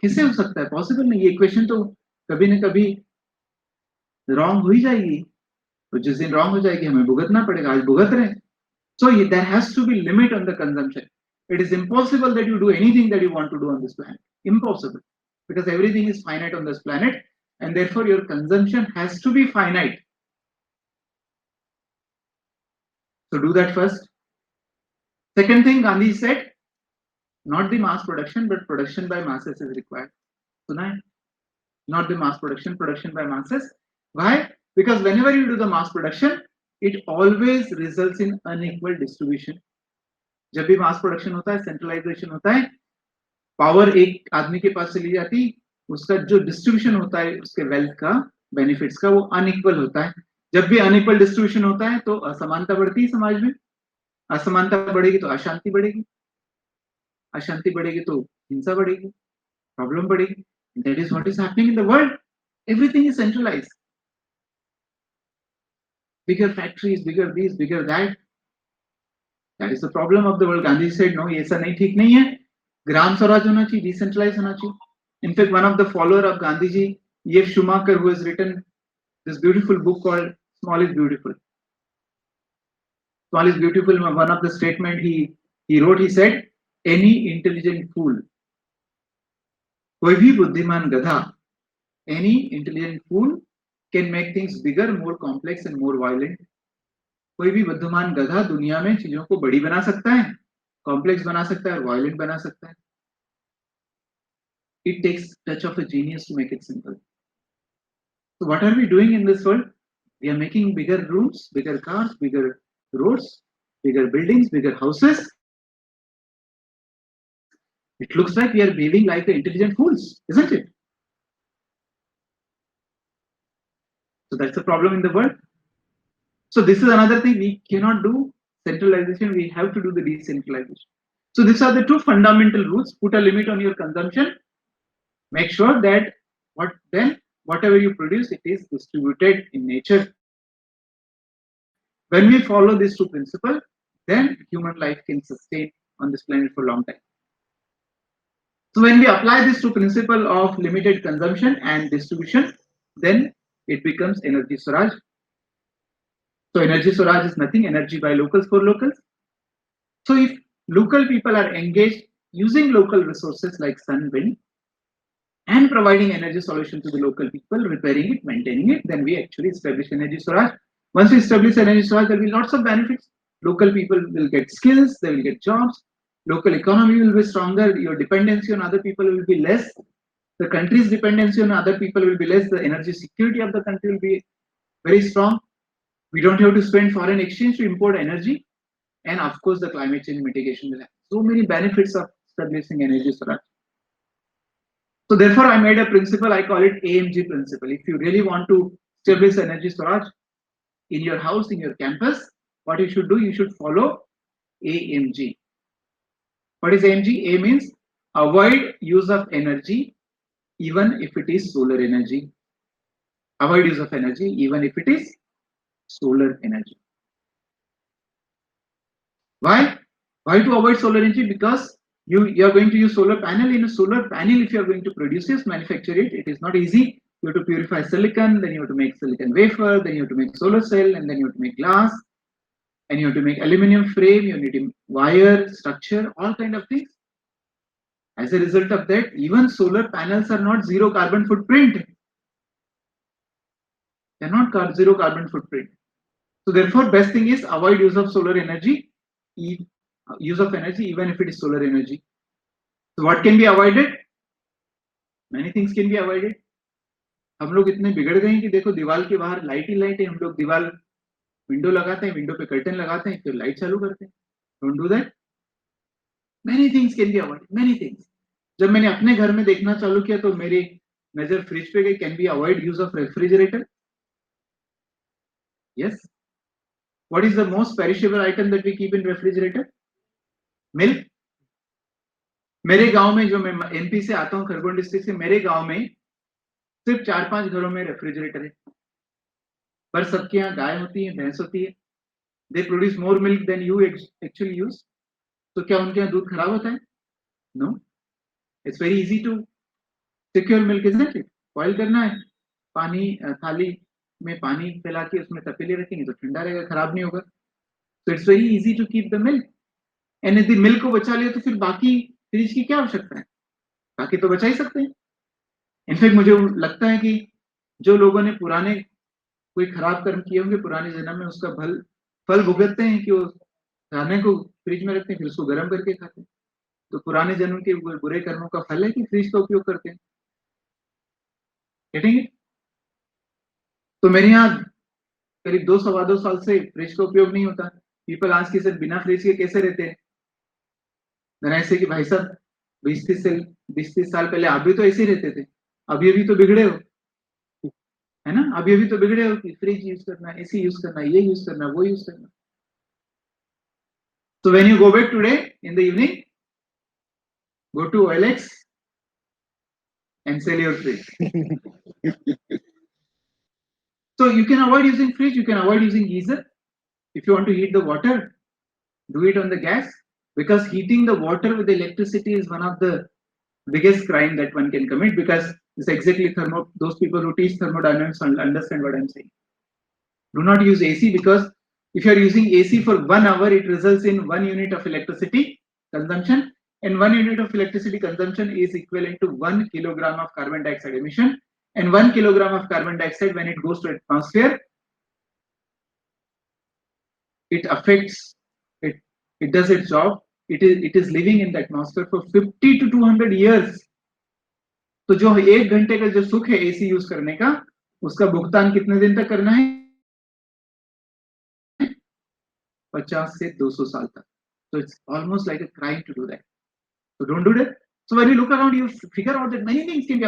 कैसे हो सकता है? Possible नहीं. ये equation तो कभी न कभी रॉन्ग हो ही जाएगी. तो जिस दिन रॉन्ग हो जाएगी हमें भुगतना पड़ेगा. आज भुगत रहे हैं. So there has to be limit on the consumption. It is impossible that you do anything that you want to do on this planet. Impossible. Because everything is finite on this planet, and therefore your consumption has to be finite. So do that first. Second thing, Gandhi said, not the mass production, but production by masses is required. Tonight, not the mass production, production by masses. Why? Because whenever you do the mass production, it always results in unequal distribution. जब भी mass production होता है, centralisation होता है, power एक आदमी के पास चली जाती, उसका जो डिस्ट्रीब्यूशन होता है उसके वेल्थ का, बेनिफिट्स का, वो अनइक्वल होता है. जब भी अनइक्वल डिस्ट्रीब्यूशन होता है तो असमानता बढ़ती है समाज में. असमानता बढ़ेगी तो अशांति बढ़ेगी, अशांति बढ़ेगी तो हिंसा बढ़ेगी, प्रॉब्लम बढ़ेगी. That is what is happening in the world. Everything is centralized. Bigger factories, bigger this, bigger that. That is the problem of the world. Gandhi said, no, ऐसा नहीं, ठीक नहीं है. ग्राम स्वराज होना चाहिए, decentralized होना चाहिए. In fact, one of the follower of Gandhi ji, E.F. Schumacher, who has written this beautiful book called Small is Beautiful. Small is Beautiful. One of the statement he wrote, he said, any intelligent fool, कोई भी बुद्धिमान गधा, any intelligent fool can make things bigger, more complex and more violent. कोई भी बुद्धिमान गधा दुनिया में चीजों को बड़ी बना सकता है, कॉम्प्लेक्स बना सकता है और वायलेंट बना सकता है. It takes touch of a genius to make it simple. So what are we doing in this world? We are making bigger rooms, bigger cars, bigger roads, bigger buildings, bigger houses. It looks like we are behaving like the intelligent fools, isn't it? So that's the problem in the world. So this is another thing, we cannot do centralization, we have to do the decentralization. So these are the two fundamental rules. Put a limit on your consumption. Make sure that whatever you produce, it is distributed in nature. When we follow these two principles, then human life can sustain on this planet for a long time. So when we apply these two principles of limited consumption and distribution, then it becomes energy Swaraj. So energy Swaraj is nothing, energy by locals for locals. So if local people are engaged using local resources like sun, wind, and providing energy solution to the local people, repairing it, maintaining it, then we actually establish energy Swaraj. Once we establish energy Swaraj, there will be lots of benefits. Local people will get skills, they will get jobs, local economy will be stronger, your dependency on other people will be less, the country's dependency on other people will be less, the energy security of the country will be very strong. We don't have to spend foreign exchange to import energy, and of course the climate change mitigation will have so many benefits of establishing energy Swaraj. So therefore, I made a principle. I call it AMG principle. If you really want to establish energy storage in your house, in your campus, what you should do, you should follow AMG. What is AMG? A means avoid use of energy even if it is solar energy. Avoid use of energy even if it is solar energy. Why? Why to avoid solar energy? Because you are going to use solar panel. In a solar panel, if you are going to produce this, manufacture it, it is not easy. You have to purify silicon, then you have to make silicon wafer, then you have to make solar cell, and then you have to make glass, and you have to make aluminum frame, you need to wire, structure, all kind of things. As a result of that, even solar panels are not zero carbon footprint. They are not zero carbon footprint. So therefore, best thing is avoid use of solar energy, use of energy even if it is solar energy. So what can be avoided? Many things can be avoided. हम लोग इतने बिगड़ गए हैं कि देखो दीवार के बाहर लाइट ही लाइट है, हम लोग दीवार विंडो लगाते हैं, विंडो पे कर्टन लगाते हैं, फिर लाइट चालू करते हैं. Don't do that. Many things can be avoided. Many things. जब मैंने अपने घर में देखना चालू किया तो मेरी नजर फ्रिज पे गई. Can be avoid use of refrigerator? Yes. What is the most perishable item that we keep in refrigerator? Milk. मेरे गांव में, जो मैं एमपी से आता हूँ, खरगोन डिस्ट्रिक्ट से, मेरे गांव में सिर्फ 4-5 घरों में रेफ्रिजरेटर है, पर सबके यहाँ गाय होती है, भैंस होती है. They produce more milk than you actually use. तो क्या उनके यहाँ दूध खराब होता है? No. It's very easy to secure milk, isn't it? Boil करना है, पानी थाली में पानी फैला के उसमें तपेले रखेंगे तो ठंडा रहेगा, खराब नहीं होगा. तो it's very easy to keep the milk. And यदि मिल्क को बचा लिया तो फिर बाकी फ्रिज की क्या आवश्यकता है? बाकी तो बचा ही सकते हैं. इनफैक्ट मुझे लगता है कि जो लोगों ने पुराने कोई खराब कर्म किए होंगे पुराने जन्म में, उसका फल भुगतते हैं कि वो खाने को फ्रिज में रखते हैं, फिर उसको गर्म करके खाते हैं. तो पुराने जन्म के बुरे कर्मों का फल है कि फ्रिज का उपयोग करते हैं. ठीक है. तो मेरे यहाँ करीब 2-2.25 साल से फ्रिज का उपयोग नहीं होता. पीपल आज के सिर्फ बिना फ्रिज के कैसे रहते हैं? ऐसे कि भाई साहब 20-30 साल पहले आप भी तो ऐसे ही रहते थे, अभी तो बिगड़े हो, है ना? अभी तो बिगड़े हो कि फ्रिज यूज करना, एसी यूज करना, ये यूज करना, वो यूज करना. So when you go back today in the evening, go to OLX and sell your fridge. So you can avoid using fridge, you can avoid using geyser. If you want to heat the water, do it on the gas, because heating the water with electricity is one of the biggest crime that one can commit, because it's exactly those people who teach thermodynamics understand what I'm saying. Do not use AC, because if you are using AC for 1 hour, it results in 1 unit of electricity consumption, and 1 unit of electricity consumption is equivalent to 1 kilogram of carbon dioxide emission. And 1 kilogram of carbon dioxide, when it goes to atmosphere, it affects it. It does its job. It is living in the atmosphere for 50 to 200 years. तो जो 1 घंटे का जो सुख है AC use करने का, उसका भुगतान कितने दिन तक करना है? 50 से 200 साल तक. So it's almost like a crime to do that. So don't do that. So when you look around, you figure out that many things can be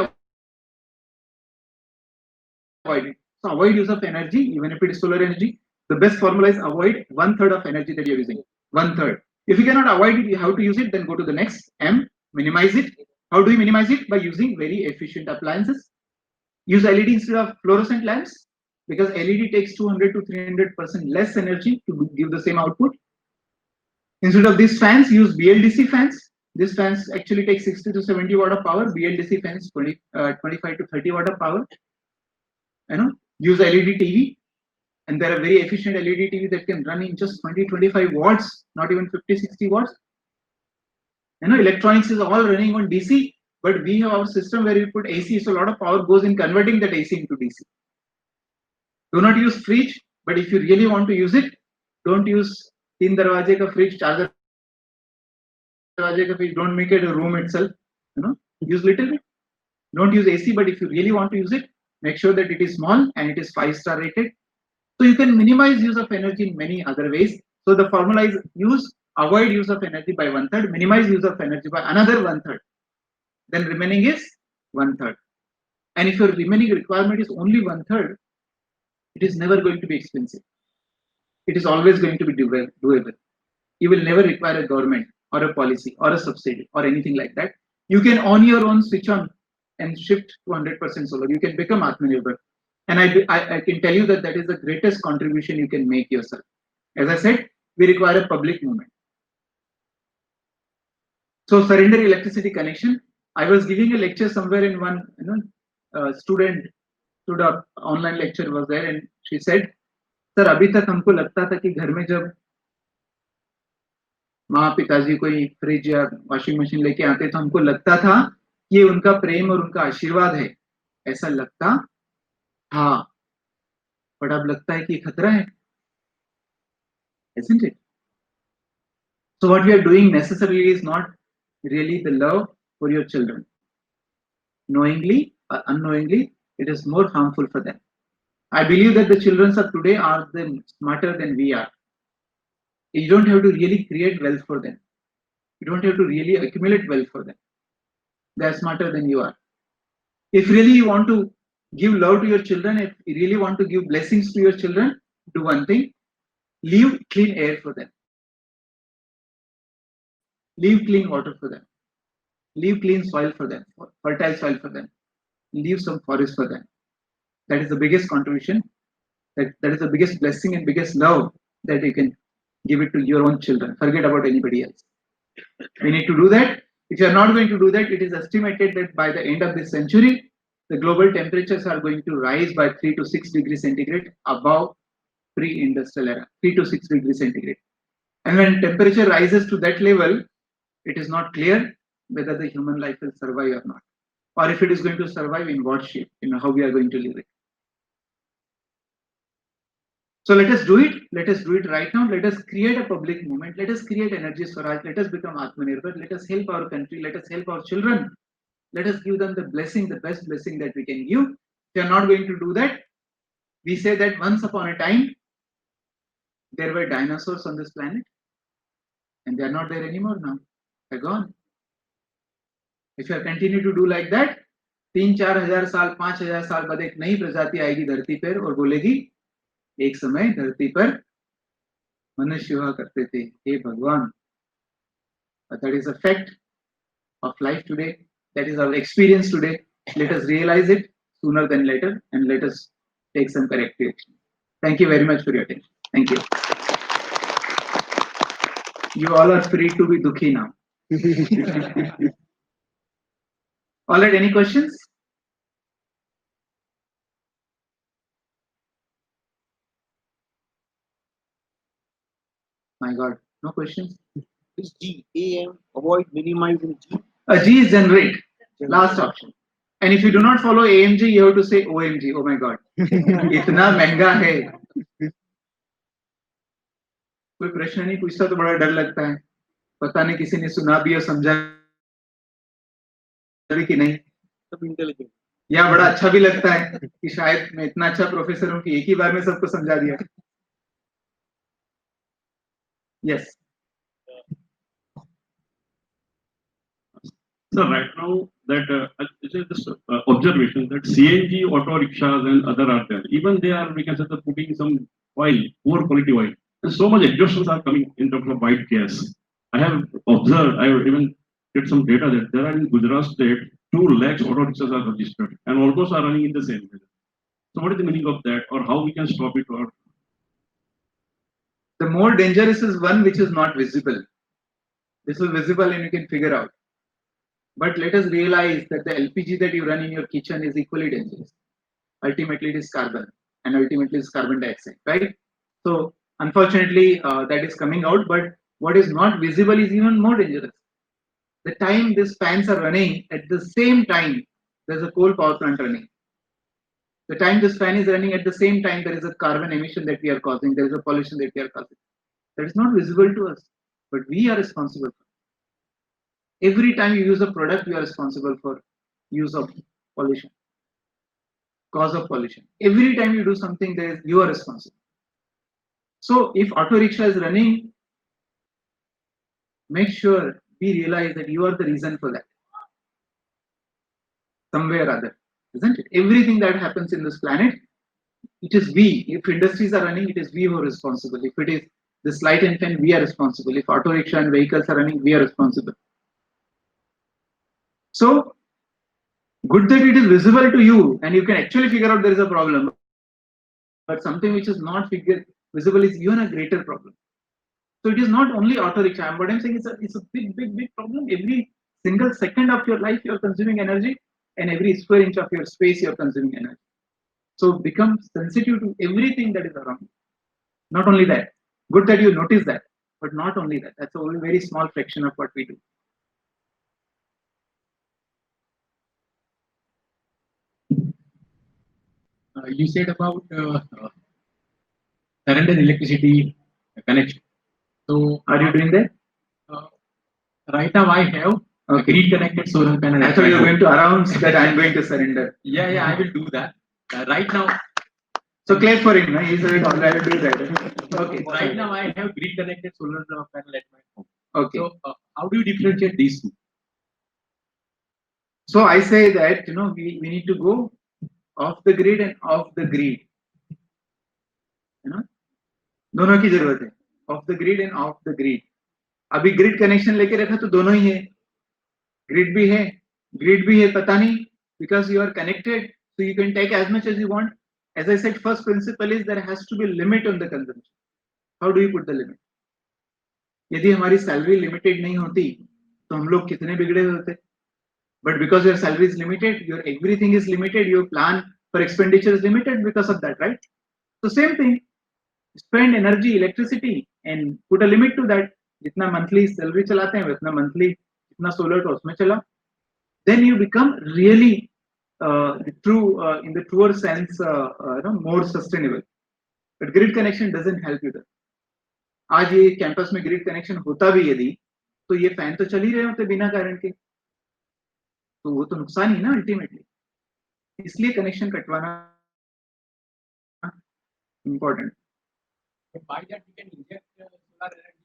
avoided. So avoid use of energy, even if it is solar energy. The best formula is avoid 1/3 of energy that you're using. 1/3. If you cannot avoid it, you have to use it, then go to the next M, minimize it. How do you minimize it? By using very efficient appliances. Use LED instead of fluorescent lamps, because LED takes 200 to 300% less energy to give the same output. Instead of these fans, use BLDC fans. These fans actually take 60 to 70 watt of power. BLDC fans 25 to 30 watt of power. Use LED TV, and there are very efficient LED TV that can run in just 20-25 watts, not even 50-60 watts. Electronics is all running on DC, but we have our system where we put AC, so a lot of power goes in converting that AC into DC. Do not use fridge, but if you really want to use it, don't use 3 darwaje ka fridge, 4 darwaje ka fridge. Don't make it a room itself. Use little bit. Don't use AC, but if you really want to use it, make sure that it is small and it is 5-star rated. So you can minimize use of energy in many other ways. So the formula is avoid use of energy by 1/3, minimize use of energy by another 1/3. Then remaining is 1/3. And if your remaining requirement is only 1/3, it is never going to be expensive. It is always going to be doable. You will never require a government or a policy or a subsidy or anything like that. You can on your own switch on and shift to 100% solar. You can become Atmanirbhar. And I can tell you that that is the greatest contribution you can make yourself. As I said, we require a public movement. So surrender electricity connection. I was giving a lecture somewhere in one student stood up, online lecture was there, and she said, sir अभी तक हमको लगता था कि घर में जब माँ पिताजी कोई फ्रिज या वॉशिंग मशीन लेके आते तो हमको लगता था ये उनका प्रेम और उनका आशीर्वाद है, ऐसा लगता था, बट अब लगता है कि खतरा है, isn't it? So what we are doing necessarily is not really the love for your children. Knowingly or unknowingly, it is more harmful for them. I believe that the children of today are smarter than we are. You don't have to really create wealth for them. You don't have to really accumulate wealth for them. They are smarter than you are. If really you want to give love to your children, if you really want to give blessings to your children, do one thing: leave clean air for them. Leave clean water for them. Leave clean soil for them, fertile soil for them. Leave some forest for them. That is the biggest contribution. That is the biggest blessing and biggest love that you can give it to your own children. Forget about anybody else. We need to do that. If you are not going to do that, it is estimated that by the end of this century, the global temperatures are going to rise by 3 to 6 degrees centigrade above pre-industrial era, 3 to 6 degrees centigrade. And when temperature rises to that level, it is not clear whether the human life will survive or not, or if it is going to survive, in what shape, how we are going to live it. So let us do it. Let us do it right now. Let us create a public movement. Let us create energy Swaraj. Let us become Atmanirbhar. Let us help our country. Let us help our children. Let us give them the blessing, the best blessing that we can give. If you are not going to do that, we say that once upon a time, there were dinosaurs on this planet, and they are not there anymore now. They're gone. If you continue to do like that, 3-4 साल 5,000 साल बाद एक नई प्रजाति आएगी धरती पर और बोलेगी एक समय धरती पर मनुष्य हुआ करते थे, हे भगवान. But that is a fact of life today. That is our experience today. Let us realize it sooner than later, and let us take some corrective action. Thank you very much for your attention. Thank you. You all are free to be dukhi now. All right, any questions? My God, no questions? Is G, AM, avoid minimizing G. G is generate, last option. And if you do not follow AMG, you have to say OMG. Oh my God, इतना महंगा है. कोई प्रश्न नहीं पूछता तो बड़ा डर लगता है. पता नहीं किसी ने सुना भी और समझा भी कि नहीं. सब इंटेलिजेंट. या बड़ा अच्छा भी लगता है कि शायद मैं इतना अच्छा प्रोफेसर हूँ कि एक ही बार में सबको समझा दिया. Yes. So right now that this is this observation that CNG auto rickshaws and other are there. Even they are, we can say, that putting some oil, poor quality oil. And so much exhaustions are coming in terms of white gas. I have observed, I have even get some data that there are in Gujarat state 2 lakhs auto rickshaws are registered and almost are running in the same way. So what is the meaning of that, or how we can stop it? Or the more dangerous is one which is not visible. This is visible and you can figure out. But let us realize that the LPG that you run in your kitchen is equally dangerous. Ultimately, it is carbon, and ultimately, it's carbon dioxide, right? So, unfortunately, that is coming out. But what is not visible is even more dangerous. The time these fans are running, at the same time, there's a coal power plant running. The time this fan is running, at the same time, there is a carbon emission that we are causing. There is a pollution that we are causing. That is not visible to us, but we are responsible for it. Every time you use a product, you are responsible for use of pollution, cause of pollution. Every time you do something, you are responsible. So if auto rickshaw is running, make sure we realize that you are the reason for that. some way or other, isn't it? Everything that happens in this planet, it is we. If industries are running, it is we who are responsible. If it is this light and fan, we are responsible. If auto rickshaw and vehicles are running, we are responsible. So, good that it is visible to you and you can actually figure out there is a problem. But something which is not visible is even a greater problem. So it is not only auto rickshaw. What I'm saying is it's a big problem. Every single second of your life, you're consuming energy, and every square inch of your space, you're consuming energy. So become sensitive to everything that is around you. Not only that, good that you notice that, but not only that. That's only a very small fraction of what we do. You said about surrender electricity connection. So Are you doing that? right now I have a grid connected solar panel. I thought you were going to announce that I'm going to surrender. Yeah, I will do that. Right now, So clap for him. He said, "I will do that." Okay. right now I have grid connected solar panel at my home. Okay. So how do you differentiate these two? So I say that we need to go off the grid and off the grid. दोनों की जरूरत है. Off the grid and off the grid. अभी grid connection लेके रखा तो दोनों ही है. ग्रिड भी है पता नहीं, because you are connected, so you can take as much as you want. As I said, first principle is there has to be a limit on the consumption. How do you put the limit? यदि हमारी salary limited नहीं होती तो हम लोग कितने बिगड़े होते. But because your salary is limited, your everything is limited, your plan for expenditure is limited because of that, right? So same thing, spend energy, electricity, and put a limit to that. जितना monthly salary चलाते हैं उतना monthly जितना solar का उसमें चला. Then you become really in the truer sense more sustainable. But grid connection doesn't help you there. आज ये कैंपस में ग्रिड कनेक्शन होता भी यदि तो ये फैन तो चल ही रहे होते बिना कारण के, तो वो तो नुकसान ही ना अल्टीमेटली. इसलिए कनेक्शन कटवाना important. By that we can inject solar energy.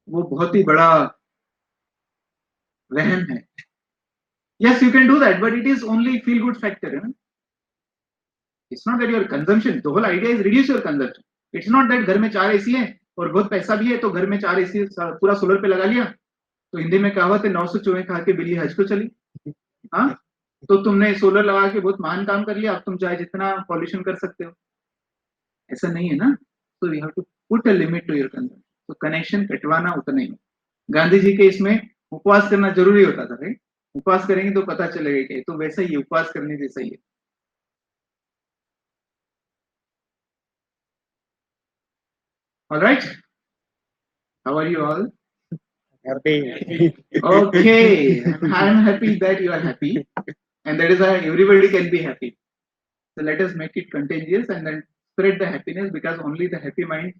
वो बहुत ही बड़ा वहम है. Yes, you can do that, but it is only feel good factor. It's not that your consumption. The whole idea is reduce your consumption. It's not that घर में 4 AC है और बहुत पैसा भी है तो घर में 4 एसी पूरा सोलर पे लगा लिया. तो हिंदी में कहावत है 900 चूहे खा के बिल्ली हज को चली. हाँ, तो तुमने सोलर लगा के बहुत महान काम कर लिया, अब तुम चाहे जितना पॉल्यूशन कर सकते हो. ऐसा नहीं है ना. So we have to put a limit to your consumption. तो कनेक्शन कटवाना उतना ही. गांधी जी के इसमें उपवास करना जरूरी होता था. राइट, उपवास करेंगे तो पता चलेगा कि तो वैसा ही उपवास करने जैसा ही है. All right, how are you all? Happy. Okay, I'm happy that you are happy, and that is why everybody can be happy. So let us make it contagious and then spread the happiness, because only the happy mind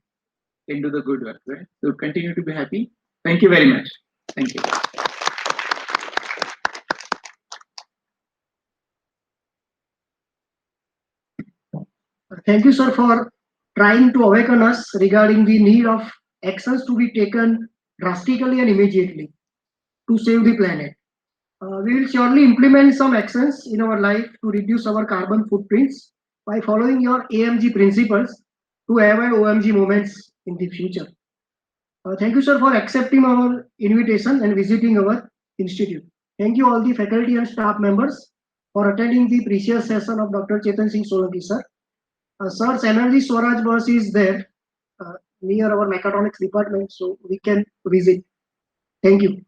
can do the good work, right? So continue to be happy. Thank you very much. Thank you. Thank you, sir, for trying to awaken us regarding the need of actions to be taken drastically and immediately to save the planet. We will surely implement some actions in our life to reduce our carbon footprints by following your AMG principles to avoid OMG moments in the future. Thank you, sir, for accepting our invitation and visiting our institute. Thank you all the faculty and staff members for attending the precious session of Dr. Chetan Singh Solanki, sir. Sir's Energy Swaraj bus is there near our mechatronics department, so we can visit. Thank you.